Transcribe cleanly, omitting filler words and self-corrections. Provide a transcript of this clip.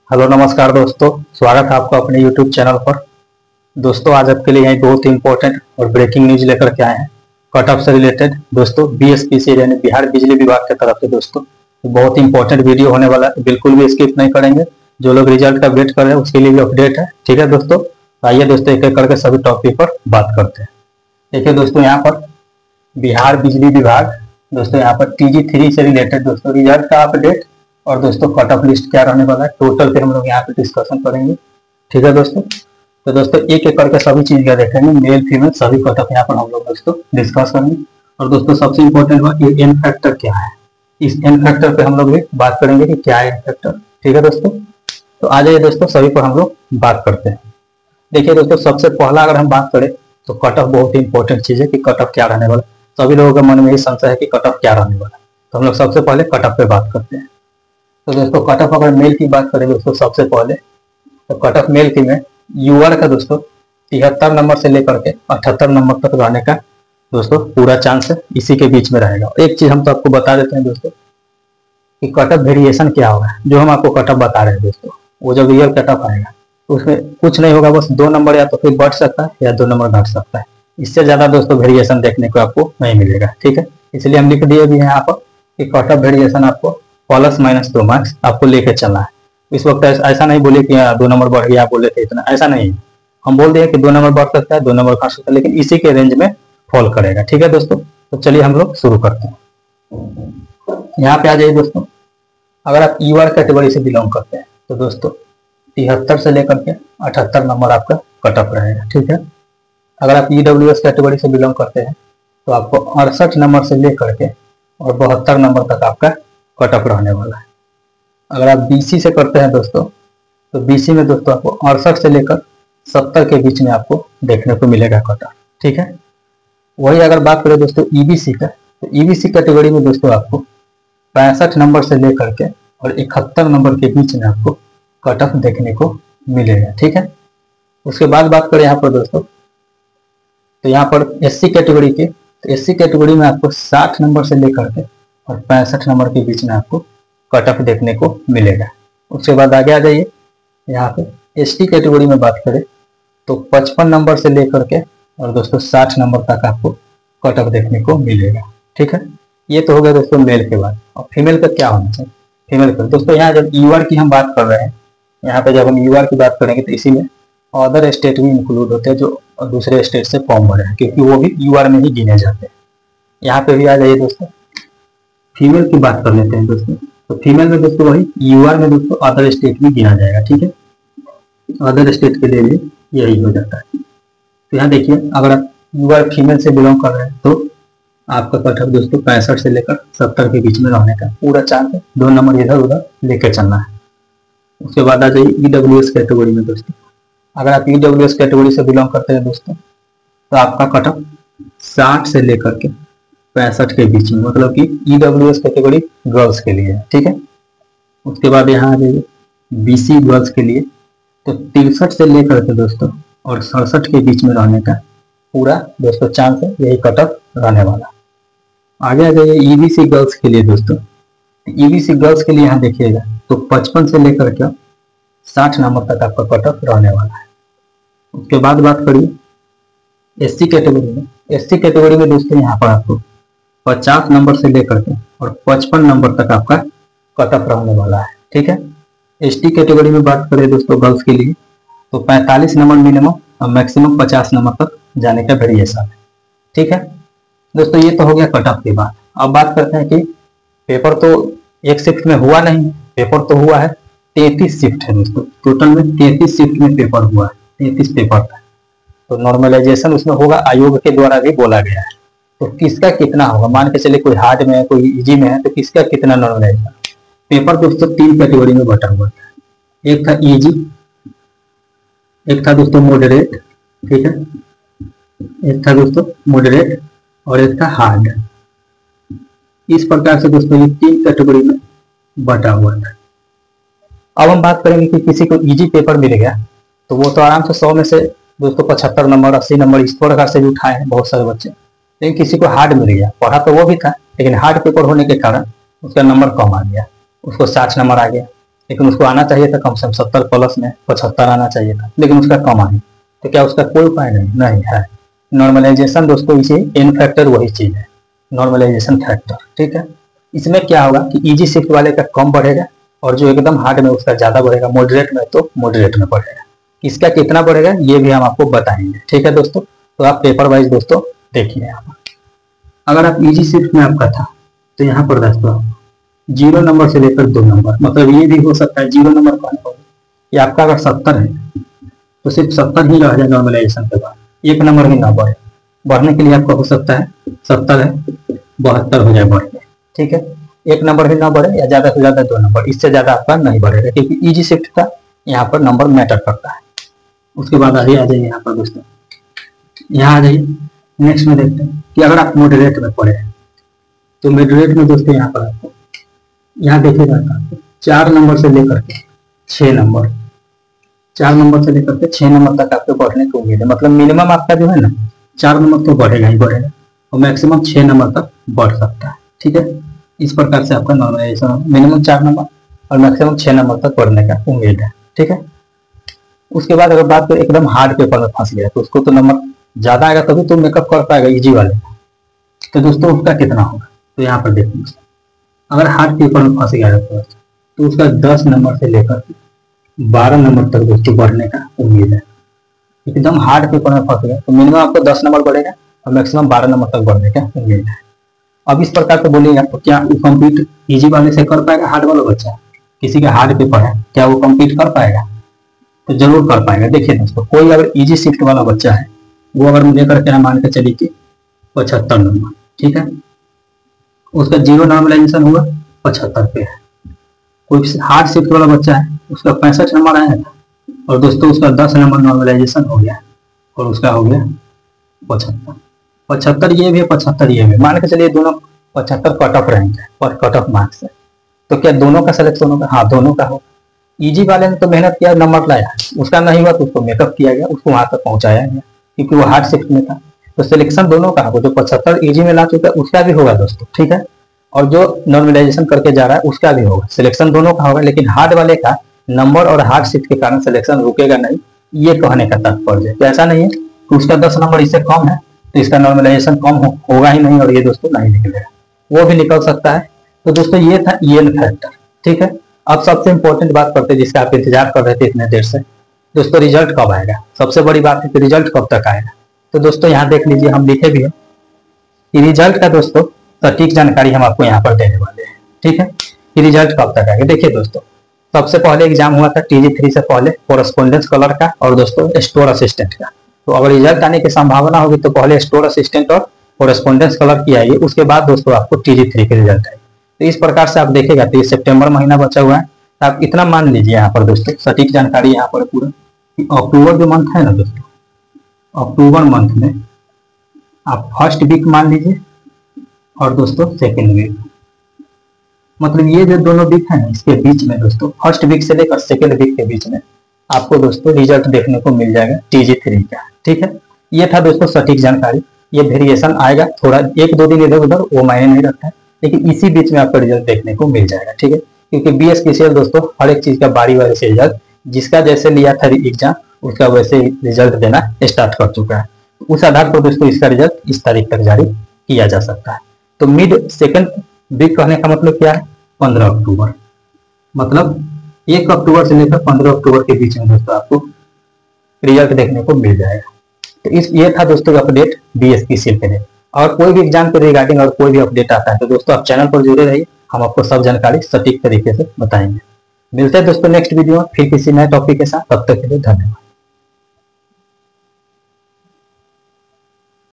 Hello नमस्कार दोस्तों, स्वागत है आपका अपने YouTube चैनल पर। दोस्तों आज आपके लिए यहाँ बहुत ही इंपॉर्टेंट और ब्रेकिंग न्यूज लेकर के आए हैं कट ऑफ से रिलेटेड। दोस्तों BSPC यानी बिहार बिजली विभाग की तरफ से दोस्तों बहुत ही इंपॉर्टेंट वीडियो होने वाला है, तो बिल्कुल भी स्किप नहीं करेंगे। जो लोग रिजल्ट का वेट कर रहे हैं उसके लिए भी अपडेट है, ठीक है दोस्तों। आइए दोस्तों एक एक करके सभी टॉपिक पर बात करते हैं। देखिए दोस्तों यहाँ पर बिहार बिजली विभाग दोस्तों यहाँ पर TG3 से रिलेटेड दोस्तों रिजल्ट का अपडेट और दोस्तों कट ऑफ लिस्ट क्या रहने वाला है टोटल पे हम लोग यहाँ पे डिस्कशन करेंगे, ठीक है दोस्तों। तो दोस्तों एक एक करके सभी चीज क्या देखेंगे, मेल फीमेल सभी कट ऑफ यहाँ पर हम लोग दोस्तों डिस्कस करेंगे। और दोस्तों सबसे इंपॉर्टेंट बात ये एन फैक्टर क्या है, इस एन फैक्टर पे हम लोग बात करेंगे कि क्या है एन फैक्टर, ठीक है दोस्तों। तो आ जाइए दोस्तों सभी पर हम लोग बात करते हैं। देखिए दोस्तों सबसे पहला अगर हम बात करें तो कट ऑफ बहुत ही इंपॉर्टेंट चीज है कि कट ऑफ क्या रहने वाला है। सभी लोगों के मन में यही संशय है कि कट ऑफ क्या रहने वाला है, तो हम लोग सबसे पहले कट ऑफ पे बात करते हैं। तो दोस्तों कट ऑफ अगर मेल की बात करें दोस्तों सबसे पहले तो कट ऑफ मेल की में यूआर का दोस्तों 73 नंबर से लेकर के 78 नंबर तक रहने का दोस्तों पूरा चांस है, इसी के बीच में रहेगा। एक चीज हम तो आपको बता देते हैं दोस्तों कि कट ऑफ वेरिएशन क्या होगा। जो हम आपको कट ऑफ बता रहे हैं दोस्तों, वो जब रियल कट ऑफ आएगा तो उसमें कुछ नहीं होगा, बस 2 नंबर या तो फिर बढ़ सकता है या 2 नंबर घट सकता है। इससे ज्यादा दोस्तों वेरिएशन देखने को आपको नहीं मिलेगा, ठीक है। इसलिए हम लिख दिए भी हैं यहाँ पर कि कट ऑफ वेरिएशन आपको प्लस माइनस 2 मार्क्स आपको लेके चलना है। इस वक्त ऐसा नहीं बोले कि 2 नंबर बढ़ गया, आप बोले थे इतना, ऐसा नहीं है। हम बोल दिए कि 2 नंबर बढ़ सकता है, 2 नंबर घट सकता है, लेकिन इसी के रेंज में फॉल करेगा, ठीक है दोस्तों। तो चलिए हम लोग शुरू करते हैं। यहाँ पे आ जाइए दोस्तों, अगर आप यूआर कैटेगरी से बिलोंग करते हैं तो दोस्तों 73 से लेकर के 78 नंबर आपका कट ऑफ रहेगा, ठीक है। अगर आप EWS कैटेगरी से बिलोंग करते हैं तो आपको 68 नंबर से लेकर के और 72 नंबर तक आपका कट ऑफ रहने वाला है। अगर आप BC से करते हैं दोस्तों तो BC में दोस्तों आपको 68 से लेकर 70 के बीच में आपको देखने को मिलेगा कट ऑफ, ठीक है। वही अगर बात करें दोस्तों EBC का, तो EBC कैटेगरी में दोस्तों आपको 65 नंबर से लेकर के और 71 नंबर के बीच में आपको कट ऑफ देखने को मिलेगा, ठीक है। उसके बाद बात करें यहाँ पर दोस्तों, तो यहाँ पर SC कैटेगरी के, तो SC कैटेगरी में आपको 60 नंबर से लेकर के और 65 नंबर के बीच में आपको कट ऑफ देखने को मिलेगा। उसके बाद आगे आ जाइए, यहाँ पे ST कैटेगरी में बात करें तो 55 नंबर से लेकर के और दोस्तों 60 नंबर तक आपको कट ऑफ देखने को मिलेगा, ठीक है। ये तो हो गया दोस्तों मेल के बाद। और फीमेल का क्या होना चाहिए, फीमेल का दोस्तों यहाँ जब यूआर की हम बात कर रहे हैं, यहाँ पे जब हम यूआर की बात करेंगे तो इसी में अदर स्टेट भी इंक्लूड होते हैं जो दूसरे स्टेट से फॉर्म भरे हैं, क्योंकि वो भी यूआर में ही गिने जाते हैं। यहाँ पे भी आ जाइए दोस्तों, फीमेल की बात कर लेते हैं दोस्तों। तो फीमेल में दोस्तों वही यूआर में दोस्तों अदर स्टेट भी गिना जाएगा, ठीक है। अदर स्टेट के लिए भी यही हो जाता है। तो यहाँ देखिए अगर आप यूआर फीमेल से बिलोंग कर रहे हैं तो आपका कट ऑफ दोस्तों 65 से लेकर 70 के बीच में रहने का पूरा चांस है, 2 नंबर इधर उधर लेकर चलना है। उसके बाद आ जाइए EWS कैटेगरी में दोस्तों, अगर आप EWS कैटेगरी से बिलोंग करते हैं दोस्तों तो आपका कट ऑफ 60 से लेकर के 65 के बीच में, मतलब कि EWS कैटेगरी गर्ल्स के लिए है, ठीक है। उसके बाद यहाँ आ जाइए BC गर्ल्स के लिए, तो 63 से लेकर के दोस्तों और 67 के बीच में रहने का पूरा दोस्तों चांस है, यही कट ऑफ रहने वाला। आगे आ जाइए EBC गर्ल्स के लिए दोस्तों, EBC गर्ल्स के लिए यहाँ देखिएगा तो 55 से लेकर के 60 नंबर तक आपका कट ऑफ रहने वाला है। उसके बाद बात करिए SC कैटेगरी में, SC कैटेगरी में दोस्तों यहाँ पर आपको 50 नंबर से लेकर के और 55 नंबर तक आपका कट ऑफ रहने वाला है, ठीक है। ST कैटेगरी में बात करें दोस्तों गर्ल्स के लिए तो 45 नंबर मिनिमम और मैक्सिमम 50 नंबर तक जाने का वेरिएशन है, ठीक है दोस्तों। ये तो हो गया कट ऑफ की बात। अब बात करते हैं कि पेपर तो एक शिफ्ट में हुआ नहीं, पेपर तो हुआ है 33 शिफ्ट है दोस्तों, टोटल में 33 शिफ्ट में पेपर हुआ है, 33 पेपर था। तो नॉर्मलाइजेशन उसमें होगा, आयोग के द्वारा भी बोला गया है। तो किसका कितना होगा, मान के चले कोई हार्ड में है कोई इजी में है, तो किसका कितना नॉर्मलाइजेशन। पेपर दोस्तों 3 कैटेगरी में बटा हुआ था, एक था इजी, एक था दोस्तों मॉडरेट, ठीक है, एक था दोस्तों मॉडरेट और एक था हार्ड। इस प्रकार से दोस्तों ये 3 कैटेगरी में बटा हुआ था। अब हम बात करेंगे कि किसी को इजी पेपर मिल गया तो वो तो आराम से 100 में से दोस्तों 75 नंबर 80 नंबर इस प्रकार से भी उठाए हैं बहुत सारे बच्चे। लेकिन किसी को हार्ड मिल गया, पढ़ा तो वो भी था लेकिन हार्ड पेपर होने के कारण उसका नंबर कम आ गया, उसको 60 नंबर आ गया। लेकिन उसको आना चाहिए था कम से कम 70 प्लस में 75 आना चाहिए था, लेकिन उसका कम आया। तो क्या उसका कोई उपाय नहीं है। नॉर्मलाइजेशन दोस्तों इसी एन फैक्टर वही चीज है, नॉर्मलाइजेशन फैक्टर। ठीक है, इसमें क्या होगा कि इजी शिफ्ट वाले का कम बढ़ेगा और जो एकदम हार्ड में उसका ज्यादा बढ़ेगा, मॉडरेट में तो मॉडरेट में बढ़ेगा। किसका कितना बढ़ेगा ये भी हम आपको बताएंगे। ठीक है दोस्तों, तो आप पेपर वाइज दोस्तों देखिए। यहाँ पर अगर आप इजी शिफ्ट में आपका था तो यहाँ पर दोस्तों 0 नंबर से लेकर 2 नंबर, मतलब ये भी हो सकता है 0 नंबर कौन होगा, ये आपका अगर 70 है तो सिर्फ 70 ही रह जाए नॉर्मलाइजेशन के बाद, 1 नंबर भी ना बढ़े। बढ़ने के लिए आपका हो सकता है 70 है 72 हो जाए बढ़ के। ठीक है, 1 नंबर भी ना बढ़े या ज्यादा से ज्यादा 2 नंबर, इससे ज्यादा आपका नहीं बढ़ेगा, क्योंकि इजी शिफ्ट का यहाँ पर नंबर मैटर करता है। उसके बाद आगे आ जाइए यहाँ पर दोस्तों, यहाँ आ जाइए नेक्स्ट में देखते हैं कि अगर आप मॉडरेट में पढ़े तो मॉडरेट में दोस्तों यहाँ पर आपको यहाँ देखिएगा 4 नंबर से लेकर के 6 नंबर, 4 नंबर से लेकर के 6 नंबर तक आपको बढ़ने की उम्मीद है। मतलब मिनिमम आपका जो है ना 4 नंबर तो बढ़ेगा ही बढ़ेगा और मैक्सिमम 6 नंबर तक बढ़ सकता है। ठीक है, इस प्रकार से आपका नॉर्मलाइजेशन मिनिमम 4 नंबर और मैक्सिमम 6 नंबर तक बढ़ने का उम्मीद है। ठीक है, उसके बाद अगर बात करें एकदम हार्ड पेपर में फंस गया तो उसको तो नंबर ज्यादा आएगा तभी तो मेकअप कर पाएगा इजी वाले। तो दोस्तों उसका कितना होगा, तो यहाँ पर देखिए अगर हार्ड पेपर में फंस गया तो उसका 10 नंबर से लेकर 12 नंबर तक दोस्तों बढ़ने का उम्मीद है। एकदम हार्ड पेपर में फंस गया तो मिनिमम आपको 10 नंबर बढ़ेगा और मैक्सिमम 12 नंबर तक बढ़ने का उम्मीद है। अब इस प्रकार से बोलिएगा तो क्या वो कम्पीट इजी वाले से कर पाएगा हार्ड वाला बच्चा? किसी का हार्ड पेपर है क्या वो कम्पीट कर पाएगा? तो जरूर कर पाएगा। देखिए दोस्तों, कोई अगर इजी शिफ्ट वाला बच्चा है वो अगर लेकर के मान के चलिए कि 75 नंबर, ठीक है, उसका 0 नॉर्मलाइजेशन हुआ 75 पे है। कोई हार्ड शिफ्ट वाला बच्चा है उसका 65 नंबर आया था और दोस्तों उसका 10 नंबर नॉर्मलाइजेशन हो गया और उसका हो गया 75। 75 ये भी 75 ये भी, मान के चलिए दोनों 75 कट ऑफ रैंक है और कट ऑफ मार्क्स है। तो क्या दोनों का सिलेक्शन होगा? हाँ दोनों का होगा। इजी वाले ने तो मेहनत किया नंबर लाया, उसका नहीं हुआ तो उसको मेकअप किया गया, उसको वहां तक पहुंचाया गया क्योंकि वो हार्ड शिफ्ट में था। तो सिलेक्शन दोनों का होगा, जो 75 इजी में ला चुका है उसका भी होगा दोस्तों। ठीक है, और जो नॉर्मलाइजेशन करके जा रहा है उसका भी होगा, सिलेक्शन दोनों का होगा। लेकिन हार्ड वाले का नंबर और हार्ड शिफ्ट के कारण सिलेक्शन रुकेगा नहीं, ये कहने का तात्पर्य है। तो ऐसा नहीं है कि उसका 10 नंबर इससे कम है तो इसका नॉर्मलाइजेशन कम होगा ही नहीं और ये दोस्तों नहीं निकलेगा, वो भी निकल सकता है। तो दोस्तों ये था ईएन फैक्टर। ठीक है, अब सबसे इंपॉर्टेंट बात करते हैं जिसका आप इंतजार कर रहे थे इतने देर से, दोस्तों रिजल्ट कब आएगा। सबसे बड़ी बात है कि रिजल्ट कब तक आएगा। तो दोस्तों यहाँ देख लीजिए, हम लिखे भी हैं कि रिजल्ट का दोस्तों सटीक जानकारी हम आपको यहाँ पर देने वाले हैं। ठीक है, कि रिजल्ट कब तक आएगा। देखिए दोस्तों, सबसे पहले एग्जाम हुआ था TG3 से पहले कोरेस्पोंडेंस कलर का और दोस्तों स्टोर असिस्टेंट का। तो अगर रिजल्ट आने की संभावना होगी तो पहले स्टोर असिस्टेंट और कोरेस्पोंडेंस कलर की आएगी, उसके बाद दोस्तों आपको TG3 के रिजल्ट आएगी। तो इस प्रकार से आप देखेगा तो ये सितंबर महीना बचा हुआ है, तो आप इतना मान लीजिए यहाँ पर दोस्तों सटीक जानकारी यहाँ पर पूरा अक्टूबर जो मंथ है ना दोस्तों, अक्टूबर मंथ में आप फर्स्ट वीक मान लीजिए और दोस्तों सेकेंड वीक, मतलब ये जो दोनों वीक है ना इसके बीच में दोस्तों फर्स्ट वीक से लेकर सेकेंड वीक के बीच में आपको दोस्तों रिजल्ट देखने को मिल जाएगा TG3 का। ठीक है, ये था दोस्तों सटीक जानकारी। ये वेरिएशन आएगा थोड़ा 1-2 दिन इधर उधर, वो मायने नहीं रखता है, लेकिन इसी बीच में आपको रिजल्ट देखने को मिल जाएगा। ठीक है, क्योंकि BSPCL दोस्तों हर एक चीज का बारी बारी से रिजल्ट जिसका जैसे लिया था एग्जाम उसका वैसे रिजल्ट देना स्टार्ट कर चुका है। उस आधार पर दोस्तों इसका रिजल्ट इस तारीख तक जारी किया जा सकता है। तो मिड सेकेंड वीक कहने का मतलब क्या है? 15 अक्टूबर, मतलब 1 अक्टूबर से लेकर 15 अक्टूबर के बीच में दोस्तों आपको रिजल्ट देखने को मिल जाएगा। तो ये था दोस्तों अपडेट BSPCL के लिए। और कोई भी एग्जाम के रिगार्डिंग और कोई भी अपडेट आता है तो दोस्तों आप चैनल पर जुड़े रहिए, हम आपको सब जानकारी सटीक तरीके से बताएंगे। मिलते हैं दोस्तों नेक्स्ट वीडियो में फिर किसी नए टॉपिक के साथ, तब तक के लिए धन्यवाद।